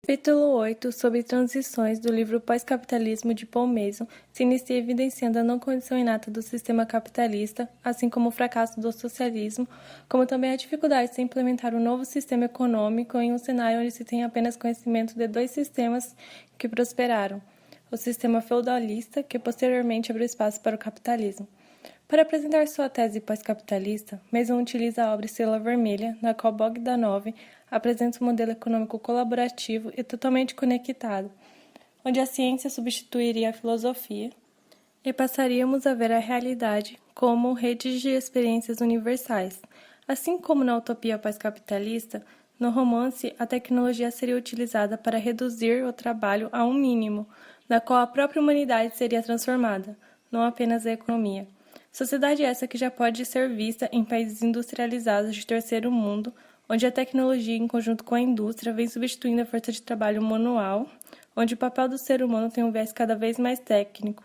Capítulo 8, sobre transições, do livro Pós-Capitalismo de Paul Mason, se inicia evidenciando a não condição inata do sistema capitalista, assim como o fracasso do socialismo, como também a dificuldade de se implementar um novo sistema econômico em um cenário onde se tem apenas conhecimento de dois sistemas que prosperaram: o sistema feudalista, que posteriormente abriu espaço para o capitalismo. Para apresentar sua tese pós-capitalista, Mason utiliza a obra Estrela Vermelha, na qual Bogdanov apresenta um modelo econômico colaborativo e totalmente conectado, onde a ciência substituiria a filosofia e passaríamos a ver a realidade como redes de experiências universais. Assim como na utopia pós-capitalista, no romance a tecnologia seria utilizada para reduzir o trabalho a um mínimo, na qual a própria humanidade seria transformada, não apenas a economia. Sociedade essa que já pode ser vista em países industrializados de terceiro mundo, onde a tecnologia, em conjunto com a indústria, vem substituindo a força de trabalho manual, onde o papel do ser humano tem um viés cada vez mais técnico.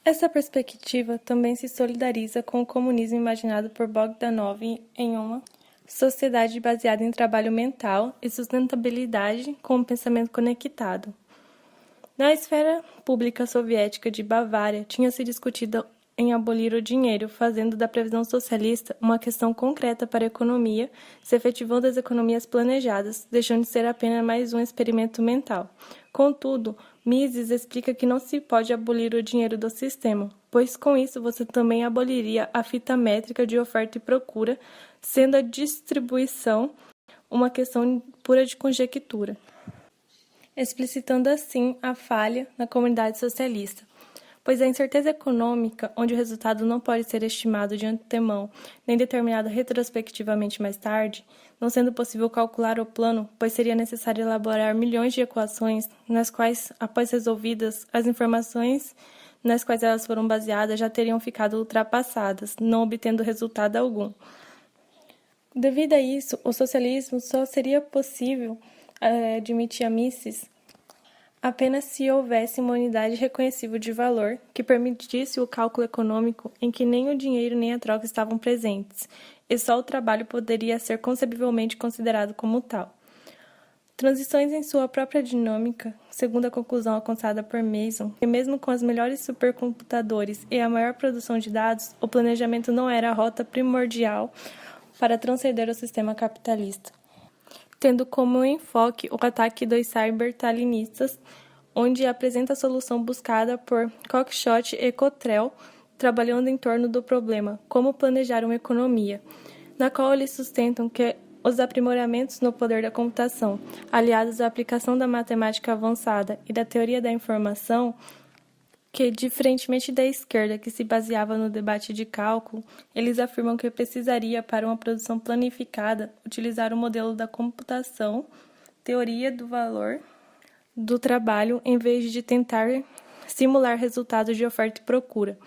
Essa perspectiva também se solidariza com o comunismo imaginado por Bogdanov em uma sociedade baseada em trabalho mental e sustentabilidade com um pensamento conectado. Na esfera pública soviética de Bavária, tinha se discutido em abolir o dinheiro, fazendo da previsão socialista uma questão concreta para a economia, se efetivando as economias planejadas, deixando de ser apenas mais um experimento mental. Contudo, Mises explica que não se pode abolir o dinheiro do sistema, pois com isso você também aboliria a fita métrica de oferta e procura, sendo a distribuição uma questão pura de conjectura, explicitando assim a falha na comunidade socialista. Pois a incerteza econômica, onde o resultado não pode ser estimado de antemão, nem determinado retrospectivamente mais tarde, não sendo possível calcular o plano, pois seria necessário elaborar milhões de equações, nas quais, após resolvidas, as informações nas quais elas foram baseadas já teriam ficado ultrapassadas, não obtendo resultado algum. Devido a isso, o socialismo só seria possível, admitia Mises, apenas se houvesse uma unidade reconhecível de valor que permitisse o cálculo econômico em que nem o dinheiro nem a troca estavam presentes, e só o trabalho poderia ser concebivelmente considerado como tal. Transições em sua própria dinâmica, segundo a conclusão alcançada por Mason, que mesmo com os melhores supercomputadores e a maior produção de dados, o planejamento não era a rota primordial para transcender o sistema capitalista, tendo como enfoque o ataque dos cybertalinistas, onde apresenta a solução buscada por Cockshott e Cottrell, trabalhando em torno do problema como planejar uma economia, na qual eles sustentam que os aprimoramentos no poder da computação, aliados à aplicação da matemática avançada e da teoria da informação, que, diferentemente da esquerda, que se baseava no debate de cálculo, eles afirmam que precisaria, para uma produção planificada, utilizar o modelo da computação, teoria do valor do trabalho, em vez de tentar simular resultados de oferta e procura.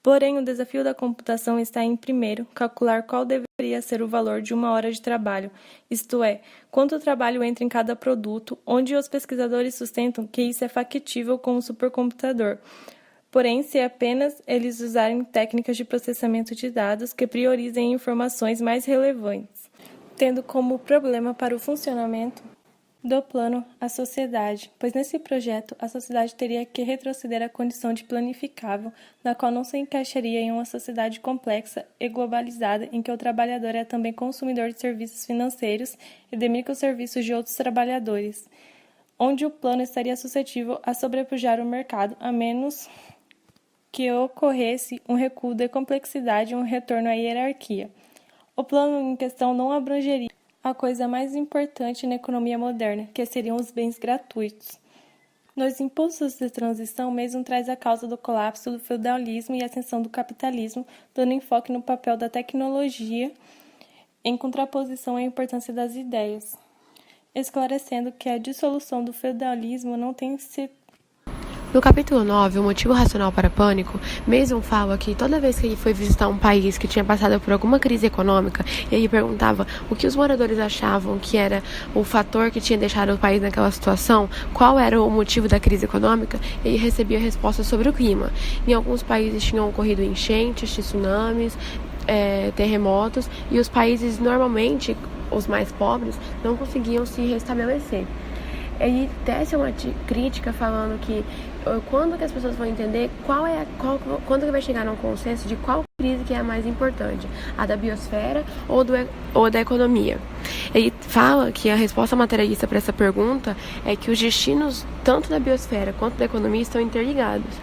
Porém, o desafio da computação está em, primeiro, calcular qual deveria ser o valor de uma hora de trabalho, isto é, quanto trabalho entra em cada produto, onde os pesquisadores sustentam que isso é factível com um supercomputador. Porém, se apenas eles usarem técnicas de processamento de dados que priorizem informações mais relevantes, tendo como problema para o funcionamento do plano a sociedade, pois nesse projeto a sociedade teria que retroceder à condição de planificável, na qual não se encaixaria em uma sociedade complexa e globalizada em que o trabalhador é também consumidor de serviços financeiros e de microserviços de outros trabalhadores, onde o plano estaria suscetível a sobrepujar o mercado, a menos que ocorresse um recuo de complexidade e um retorno à hierarquia. O plano em questão não abrangeria a coisa mais importante na economia moderna, que seriam os bens gratuitos. Nos impulsos de transição, Mason traz a causa do colapso do feudalismo e a ascensão do capitalismo, dando enfoque no papel da tecnologia em contraposição à importância das ideias, esclarecendo que a dissolução do feudalismo não tem se No capítulo 9, o motivo racional para pânico, Mason fala que toda vez que ele foi visitar um país que tinha passado por alguma crise econômica, ele perguntava o que os moradores achavam que era o fator que tinha deixado o país naquela situação, qual era o motivo da crise econômica, ele recebia respostas sobre o clima. Em alguns países tinham ocorrido enchentes, tsunamis, terremotos, e os países normalmente, os mais pobres, não conseguiam se restabelecer. Ele tece uma crítica falando que quando que as pessoas vão entender quando que vai chegar num consenso de qual crise que é a mais importante, a da biosfera ou da economia. Ele fala que a resposta materialista para essa pergunta é que os destinos tanto da biosfera quanto da economia estão interligados.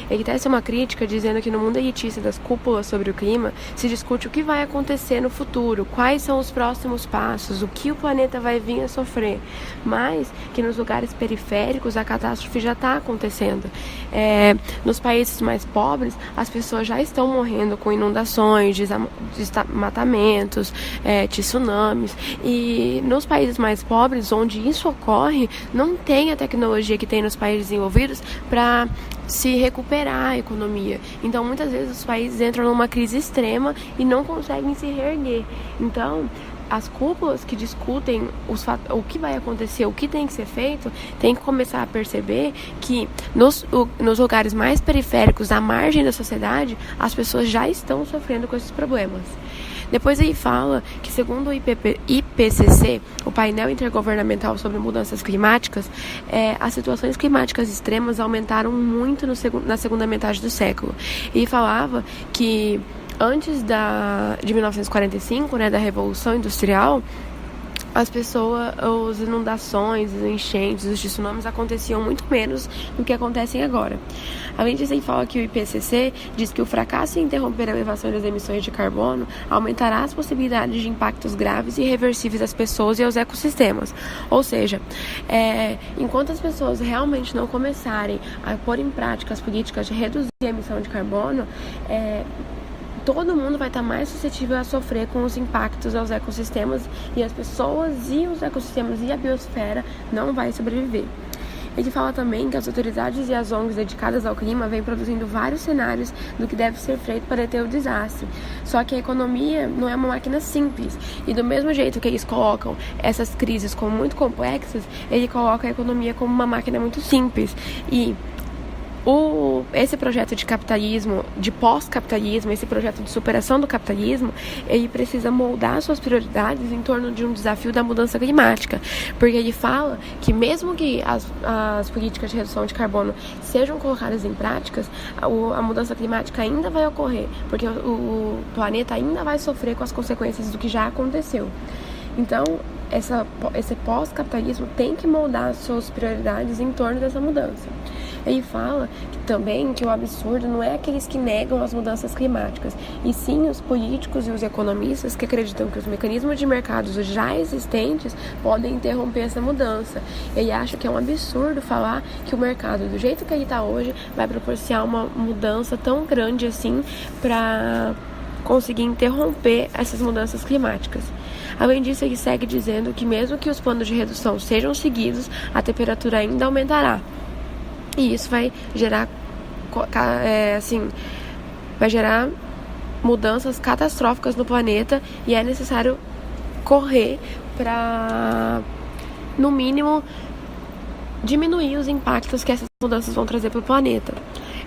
Ele tece uma crítica dizendo que no mundo elitista das cúpulas sobre o clima se discute o que vai acontecer no futuro, quais são os próximos passos, o que o planeta vai vir a sofrer, mas que nos lugares periféricos a catástrofe já está acontecendo. Nos países mais pobres, as pessoas já estão morrendo com inundações, desmatamentos, tsunamis, e nos países mais pobres, onde isso ocorre, não tem a tecnologia que tem nos países desenvolvidos para se recuperar a economia. Então, muitas vezes os países entram numa crise extrema e não conseguem se reerguer. Então, as cúpulas que discutem o que vai acontecer, o que tem que ser feito, tem que começar a perceber que nos lugares mais periféricos, à margem da sociedade, as pessoas já estão sofrendo com esses problemas. Depois ele fala que, segundo o IPCC, o painel intergovernamental sobre mudanças climáticas, as situações climáticas extremas aumentaram muito na segunda metade do século. Ele falava que antes de 1945, da Revolução Industrial, as inundações, as enchentes, os tsunamis aconteciam muito menos do que acontecem agora. Além disso, ele fala que o IPCC diz que o fracasso em interromper a elevação das emissões de carbono aumentará as possibilidades de impactos graves e irreversíveis às pessoas e aos ecossistemas. Ou seja, enquanto as pessoas realmente não começarem a pôr em prática as políticas de reduzir a emissão de carbono, todo mundo vai estar mais suscetível a sofrer com os impactos aos ecossistemas, e as pessoas e os ecossistemas e a biosfera não vai sobreviver. Ele fala também que as autoridades e as ONGs dedicadas ao clima vêm produzindo vários cenários do que deve ser feito para deter o desastre. Só que a economia não é uma máquina simples, e do mesmo jeito que eles colocam essas crises como muito complexas, ele coloca a economia como uma máquina muito simples. E esse projeto de capitalismo, de pós-capitalismo, esse projeto de superação do capitalismo, ele precisa moldar suas prioridades em torno de um desafio da mudança climática, porque ele fala que mesmo que as políticas de redução de carbono sejam colocadas em práticas, a mudança climática ainda vai ocorrer, porque o planeta ainda vai sofrer com as consequências do que já aconteceu. Então, esse pós-capitalismo tem que moldar suas prioridades em torno dessa mudança. Ele fala também que o absurdo não é aqueles que negam as mudanças climáticas, e sim os políticos e os economistas que acreditam que os mecanismos de mercados já existentes podem interromper essa mudança. Ele acha que é um absurdo falar que o mercado, do jeito que ele está hoje, vai proporcionar uma mudança tão grande assim para conseguir interromper essas mudanças climáticas. Além disso, ele segue dizendo que mesmo que os planos de redução sejam seguidos, a temperatura ainda aumentará. E isso vai gerar, vai gerar mudanças catastróficas no planeta, e é necessário correr para, no mínimo, diminuir os impactos que essas mudanças vão trazer para o planeta.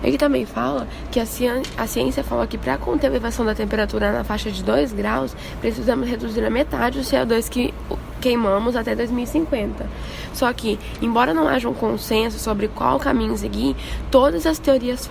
Ele também fala que a ciência fala que para conter a elevação da temperatura na faixa de 2 graus, precisamos reduzir a metade o CO2 que queimamos até 2050. Só que, embora não haja um consenso sobre qual caminho seguir, todas as teorias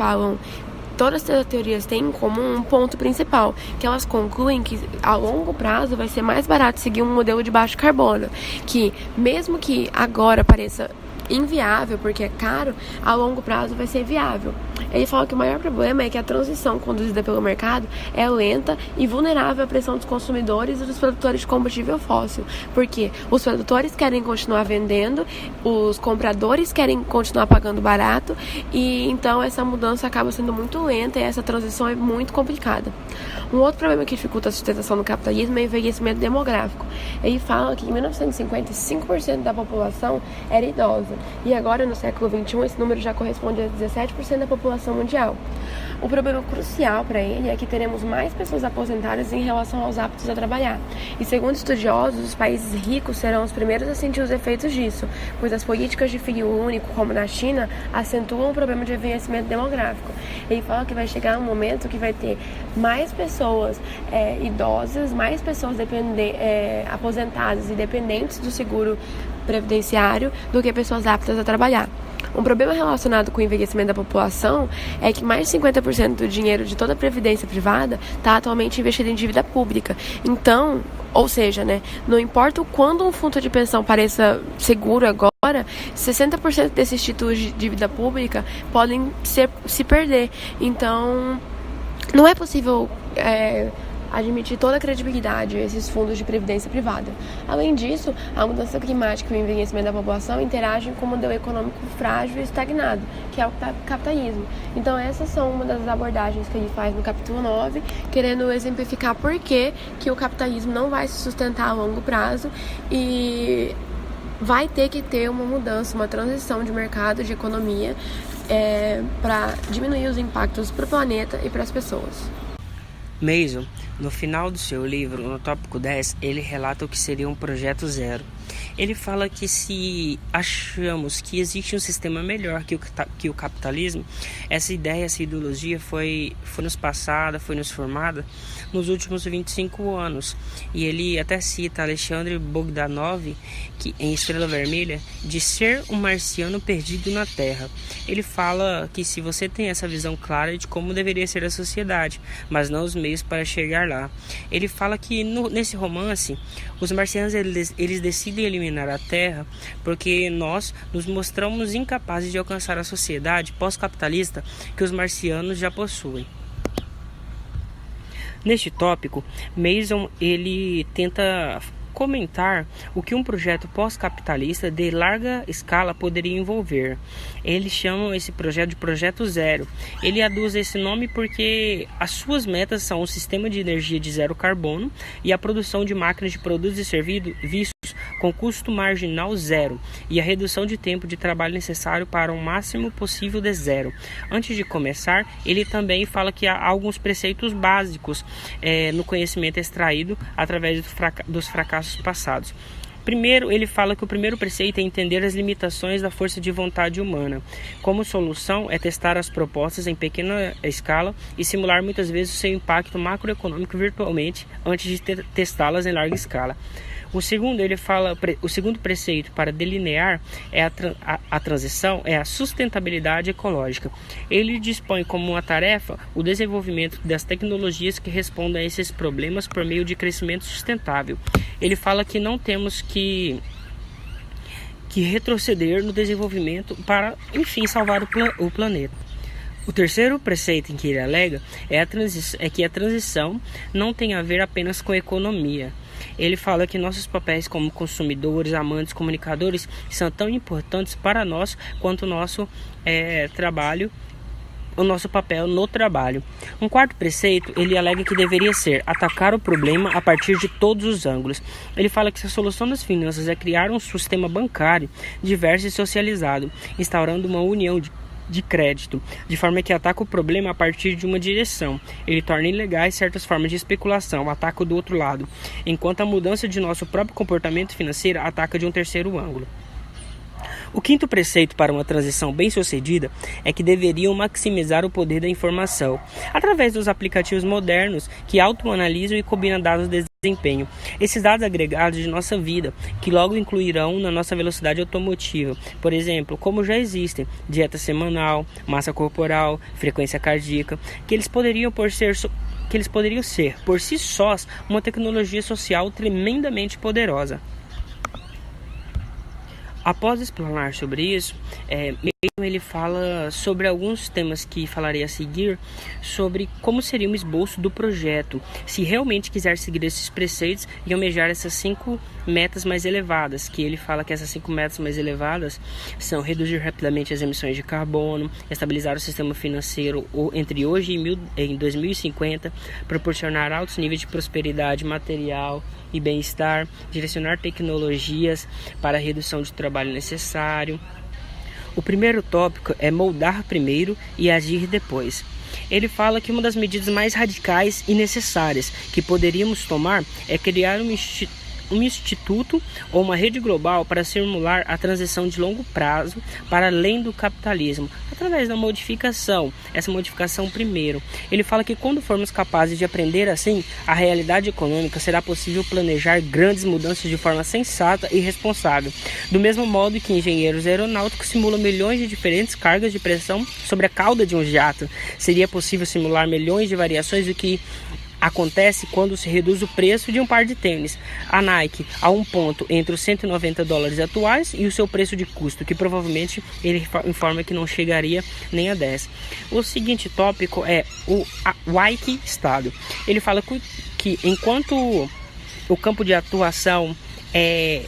têm em comum um ponto principal, que elas concluem que a longo prazo vai ser mais barato seguir um modelo de baixo carbono, que mesmo que agora pareça inviável porque é caro, a longo prazo vai ser viável. Ele fala que o maior problema é que a transição conduzida pelo mercado é lenta e vulnerável à pressão dos consumidores e dos produtores de combustível fóssil, porque os produtores querem continuar vendendo, os compradores querem continuar pagando barato, e então essa mudança acaba sendo muito lenta e essa transição é muito complicada. Um outro problema que dificulta a sustentação do capitalismo é o envelhecimento demográfico. Ele fala que em 1950, 5% da população era idosa, e agora no século XXI esse número já corresponde a 17% da população mundial. O problema crucial para ele é que teremos mais pessoas aposentadas em relação aos aptos a trabalhar. E segundo estudiosos, os países ricos serão os primeiros a sentir os efeitos disso, pois as políticas de filho único, como na China, acentuam o problema de envelhecimento demográfico. Ele fala que vai chegar um momento que vai ter mais pessoas idosas, mais pessoas aposentadas e dependentes do seguro previdenciário do que pessoas aptas a trabalhar. Um problema relacionado com o envelhecimento da população é que mais de 50% do dinheiro de toda a previdência privada está atualmente investido em dívida pública. Então, ou seja, não importa o quando um fundo de pensão pareça seguro agora, 60% desses títulos de dívida pública podem se perder. Então, não é possível admitir toda a credibilidade a esses fundos de previdência privada. Além disso, a mudança climática e o envelhecimento da população interagem com um modelo econômico frágil e estagnado, que é o capitalismo. Então, essas são uma das abordagens que ele faz no capítulo 9, querendo exemplificar por que o capitalismo não vai se sustentar a longo prazo e vai ter que ter uma mudança, uma transição de mercado, de economia, para diminuir os impactos para o planeta e para as pessoas. Mason, no final do seu livro, no tópico 10, ele relata o que seria um projeto zero. Ele fala que se achamos que existe um sistema melhor que o capitalismo, essa ideia, essa ideologia foi nos passada, foi nos formada nos últimos 25 anos. E ele até cita Alexandre Bogdanov, que em Estrela Vermelha, de ser um marciano perdido na Terra. Ele fala que se você tem essa visão clara de como deveria ser a sociedade, mas não os meios para chegar lá. Ele fala que nesse romance, os marcianos eles decidem eliminar a Terra porque nós nos mostramos incapazes de alcançar a sociedade pós-capitalista que os marcianos já possuem. Neste tópico, Mason ele tenta comentar o que um projeto pós-capitalista de larga escala poderia envolver. Eles chamam esse projeto de projeto zero. Ele aduz esse nome porque as suas metas são um sistema de energia de zero carbono e a produção de máquinas de produtos e serviços com custo marginal zero e a redução de tempo de trabalho necessário para um máximo possível de zero. Antes de começar, ele também fala que há alguns preceitos básicos no conhecimento extraído através dos fracassos passados. Primeiro, ele fala que o primeiro preceito é entender as limitações da força de vontade humana. Como solução, é testar as propostas em pequena escala e simular muitas vezes o seu impacto macroeconômico virtualmente antes de testá-las em larga escala. O segundo preceito para delinear a transição é a sustentabilidade ecológica. Ele dispõe como uma tarefa o desenvolvimento das tecnologias que respondam a esses problemas por meio de crescimento sustentável. Ele fala que não temos que retroceder no desenvolvimento para, enfim, salvar o planeta. O terceiro preceito em que ele alega é que a transição não tem a ver apenas com economia. Ele fala que nossos papéis como consumidores, amantes, comunicadores são tão importantes para nós quanto o nosso trabalho, o nosso papel no trabalho. Um quarto preceito, ele alega que deveria ser atacar o problema a partir de todos os ângulos. Ele fala que a solução das finanças é criar um sistema bancário diverso e socializado, instaurando uma união de crédito, de forma que ataca o problema a partir de uma direção. Ele torna ilegais certas formas de especulação, ataca do outro lado, enquanto a mudança de nosso próprio comportamento financeiro ataca de um terceiro ângulo. O quinto preceito para uma transição bem-sucedida é que deveriam maximizar o poder da informação, através dos aplicativos modernos que autoanalisam e combinam dados de desempenho. Esses dados agregados de nossa vida, que logo incluirão na nossa velocidade automotiva, por exemplo, como já existem dieta semanal, massa corporal, frequência cardíaca, que eles poderiam ser, por si sós, uma tecnologia social tremendamente poderosa. Após explanar sobre isso, ele fala sobre alguns temas que falarei a seguir, sobre como seria um esboço do projeto, se realmente quiser seguir esses preceitos e almejar essas 5 metas mais elevadas, que ele fala que essas 5 metas mais elevadas são reduzir rapidamente as emissões de carbono, estabilizar o sistema financeiro entre hoje e 2050, proporcionar altos níveis de prosperidade material e bem-estar, direcionar tecnologias para a redução de trabalho necessário. O primeiro tópico é moldar primeiro e agir depois. Ele fala que uma das medidas mais radicais e necessárias que poderíamos tomar é criar um instituto ou uma rede global para simular a transição de longo prazo para além do capitalismo, através da modificação. Essa modificação primeiro. Ele fala que quando formos capazes de aprender assim a realidade econômica, será possível planejar grandes mudanças de forma sensata e responsável. Do mesmo modo que engenheiros aeronáuticos simulam milhões de diferentes cargas de pressão sobre a cauda de um jato, seria possível simular milhões de variações do que acontece quando se reduz o preço de um par de tênis, a Nike, a um ponto entre os $190 atuais e o seu preço de custo, que provavelmente ele informa que não chegaria nem a 10. O seguinte tópico é o Wike Estado. Ele fala que enquanto o campo de atuação é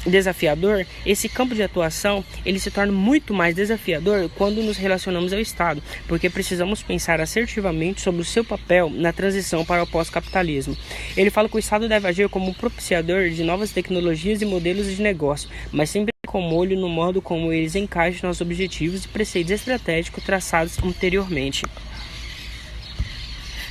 desafiador, esse campo de atuação ele se torna muito mais desafiador quando nos relacionamos ao Estado, porque precisamos pensar assertivamente sobre o seu papel na transição para o pós-capitalismo. Ele fala que o Estado deve agir como propiciador de novas tecnologias e modelos de negócio, mas sempre com olho no modo como eles encaixam nos objetivos e preceitos estratégicos traçados anteriormente.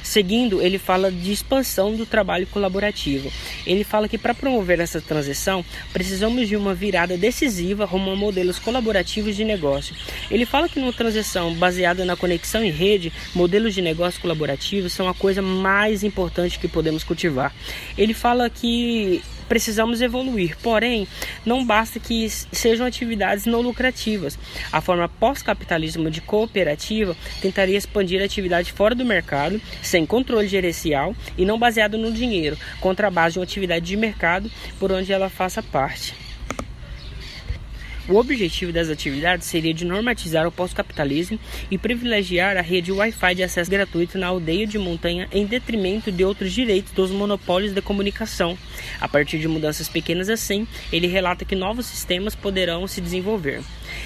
Seguindo, ele fala de expansão do trabalho colaborativo. Ele fala que para promover essa transição, precisamos de uma virada decisiva rumo a modelos colaborativos de negócio. Ele fala que numa transição baseada na conexão em rede, modelos de negócio colaborativos são a coisa mais importante que podemos cultivar. Ele fala que precisamos evoluir, porém, não basta que sejam atividades não lucrativas. A forma pós-capitalismo de cooperativa tentaria expandir a atividade fora do mercado, sem controle gerencial e não baseado no dinheiro, contra a base de uma atividade de mercado por onde ela faça parte. O objetivo das atividades seria de normatizar o pós-capitalismo e privilegiar a rede Wi-Fi de acesso gratuito na aldeia de montanha em detrimento de outros direitos dos monopólios de comunicação. A partir de mudanças pequenas assim, ele relata que novos sistemas poderão se desenvolver.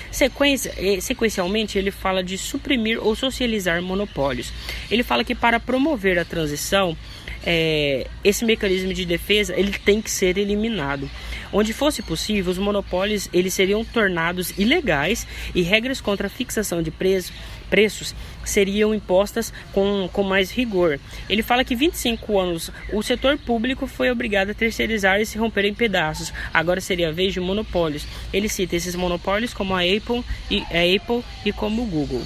Sequencialmente, ele fala de suprimir ou socializar monopólios. Ele fala que para promover a transição, esse mecanismo de defesa ele tem que ser eliminado. Onde fosse possível, os monopólios eles seriam tornados ilegais e regras contra a fixação de preços seriam impostas com mais rigor. Ele fala que 25 anos o setor público foi obrigado a terceirizar e se romper em pedaços. Agora seria a vez de monopólios. Ele cita esses monopólios como a Apple e como o Google.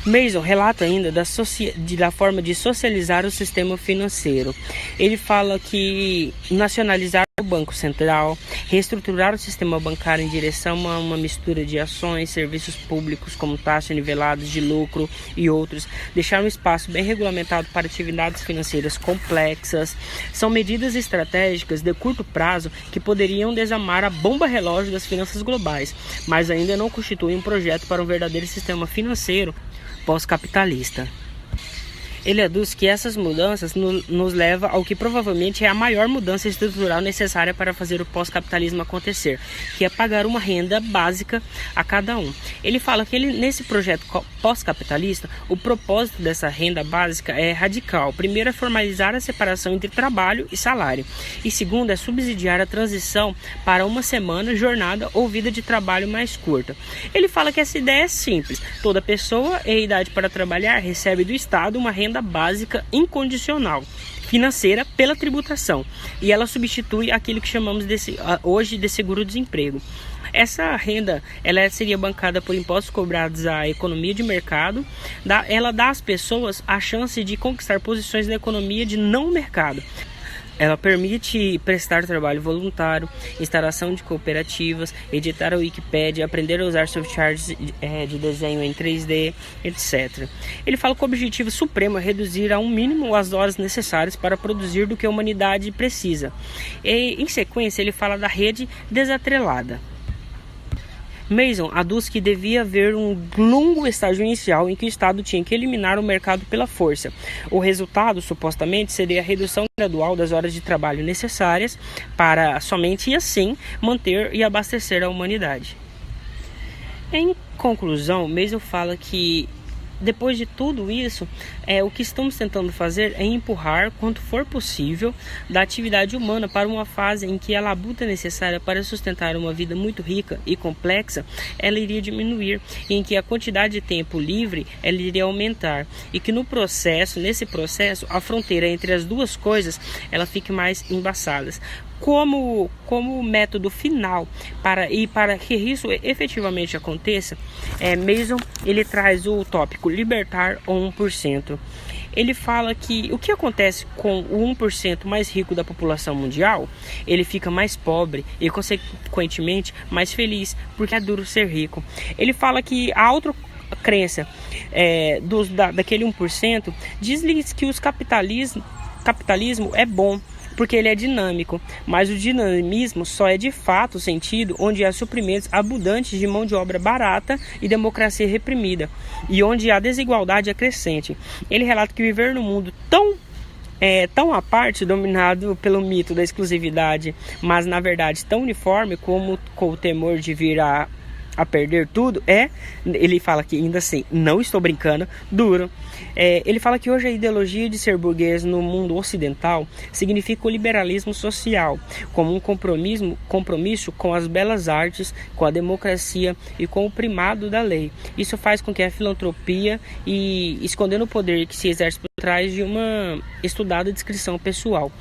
Mason relata ainda da forma de socializar o sistema financeiro. Ele fala que nacionalizar o Banco Central, reestruturar o sistema bancário em direção a uma mistura de ações, serviços públicos como taxas niveladas de lucro e outros, deixar um espaço bem regulamentado para atividades financeiras complexas, são medidas estratégicas de curto prazo que poderiam desamar a bomba relógio das finanças globais, mas ainda não constituem um projeto para um verdadeiro sistema financeiro pós-capitalista. Ele aduz que essas mudanças nos levam ao que provavelmente é a maior mudança estrutural necessária para fazer o pós-capitalismo acontecer, que é pagar uma renda básica a cada um. Ele fala que nesse projeto pós-capitalista, o propósito dessa renda básica é radical. Primeiro é formalizar a separação entre trabalho e salário. E segundo é subsidiar a transição para uma semana, jornada ou vida de trabalho mais curta. Ele fala que essa ideia é simples. Toda pessoa em idade para trabalhar recebe do Estado uma renda básica incondicional financeira pela tributação e ela substitui aquilo que chamamos hoje de seguro-desemprego. Essa renda ela seria bancada por impostos cobrados à economia de mercado. Ela dá às pessoas a chance de conquistar posições na economia de não mercado. Ela permite prestar trabalho voluntário, instalação de cooperativas, editar a Wikipédia, aprender a usar softwares de desenho em 3D, etc. Ele fala que o objetivo supremo é reduzir a um mínimo as horas necessárias para produzir do que a humanidade precisa. E, em sequência, ele fala da rede desatrelada. Mason aduz que devia haver um longo estágio inicial em que o Estado tinha que eliminar o mercado pela força. O resultado, supostamente, seria a redução gradual das horas de trabalho necessárias para somente assim manter e abastecer a humanidade. Em conclusão, Mason fala que depois de tudo isso, o que estamos tentando fazer é empurrar, quanto for possível, da atividade humana para uma fase em que a labuta necessária para sustentar uma vida muito rica e complexa, ela iria diminuir, e em que a quantidade de tempo livre ela iria aumentar, e que nesse processo, a fronteira entre as duas coisas, ela fique mais embaçada. como método final para que isso efetivamente aconteça, Mason ele traz o tópico libertar o 1%. Ele fala que o que acontece com o 1% mais rico da população mundial, ele fica mais pobre e, consequentemente, mais feliz, porque é duro ser rico. Ele fala que a autocrença daquele 1% diz-lhes que o capitalismo é bom, porque ele é dinâmico, mas o dinamismo só é de fato sentido onde há suprimentos abundantes de mão de obra barata e democracia reprimida, e onde a desigualdade é crescente. Ele relata que viver num mundo tão à parte, dominado pelo mito da exclusividade, mas na verdade tão uniforme como com o temor de vir a perder tudo, ele fala que ainda assim, não estou brincando, duro. Ele fala que hoje a ideologia de ser burguês no mundo ocidental significa o liberalismo social, como um compromisso com as belas artes, com a democracia e com o primado da lei. Isso faz com que a filantropia e escondendo o poder que se exerce por trás de uma estudada descrição pessoal.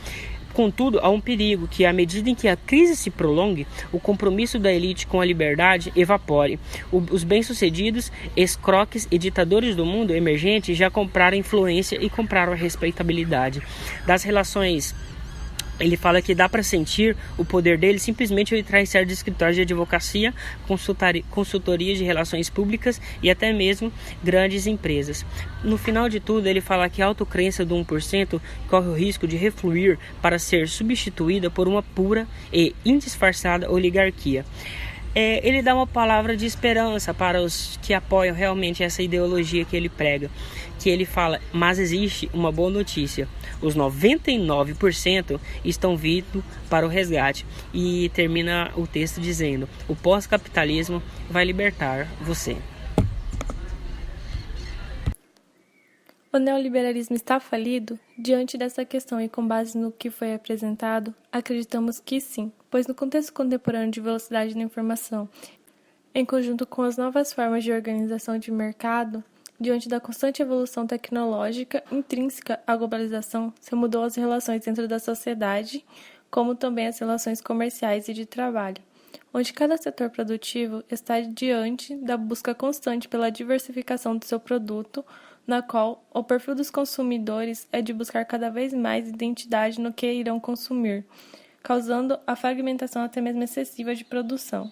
Contudo, há um perigo que, à medida em que a crise se prolongue, o compromisso da elite com a liberdade evapore. Os bem-sucedidos, escroques e ditadores do mundo emergente já compraram influência e compraram a respeitabilidade das relações. Ele fala que dá para sentir o poder dele simplesmente ao entrar em certos escritórios de advocacia, consultoria de relações públicas e até mesmo grandes empresas. No final de tudo, ele fala que a autocrença do 1% corre o risco de refluir para ser substituída por uma pura e indisfarçada oligarquia. Ele dá uma palavra de esperança para os que apoiam realmente essa ideologia que ele prega, que ele fala, mas existe uma boa notícia, os 99% estão vindo para o resgate, e termina o texto dizendo, o pós-capitalismo vai libertar você. O neoliberalismo está falido? Diante dessa questão e com base no que foi apresentado, acreditamos que sim, pois no contexto contemporâneo de velocidade da informação, em conjunto com as novas formas de organização de mercado, diante da constante evolução tecnológica intrínseca à globalização, se mudou as relações dentro da sociedade, como também as relações comerciais e de trabalho, onde cada setor produtivo está diante da busca constante pela diversificação do seu produto, na qual o perfil dos consumidores é de buscar cada vez mais identidade no que irão consumir, causando a fragmentação até mesmo excessiva de produção.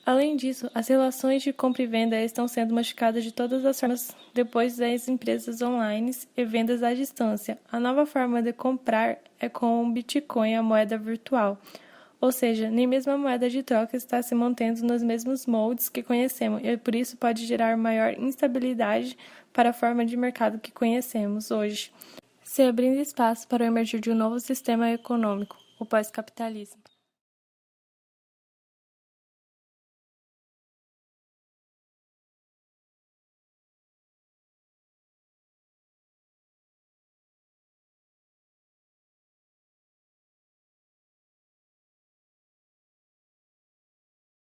Além disso, as relações de compra e venda estão sendo modificadas de todas as formas depois das empresas online e vendas à distância. A nova forma de comprar é com o Bitcoin, a moeda virtual. Ou seja, nem mesmo a moeda de troca está se mantendo nos mesmos moldes que conhecemos e por isso pode gerar maior instabilidade para a forma de mercado que conhecemos hoje, se abrindo espaço para o emergir de um novo sistema econômico, o pós-capitalismo.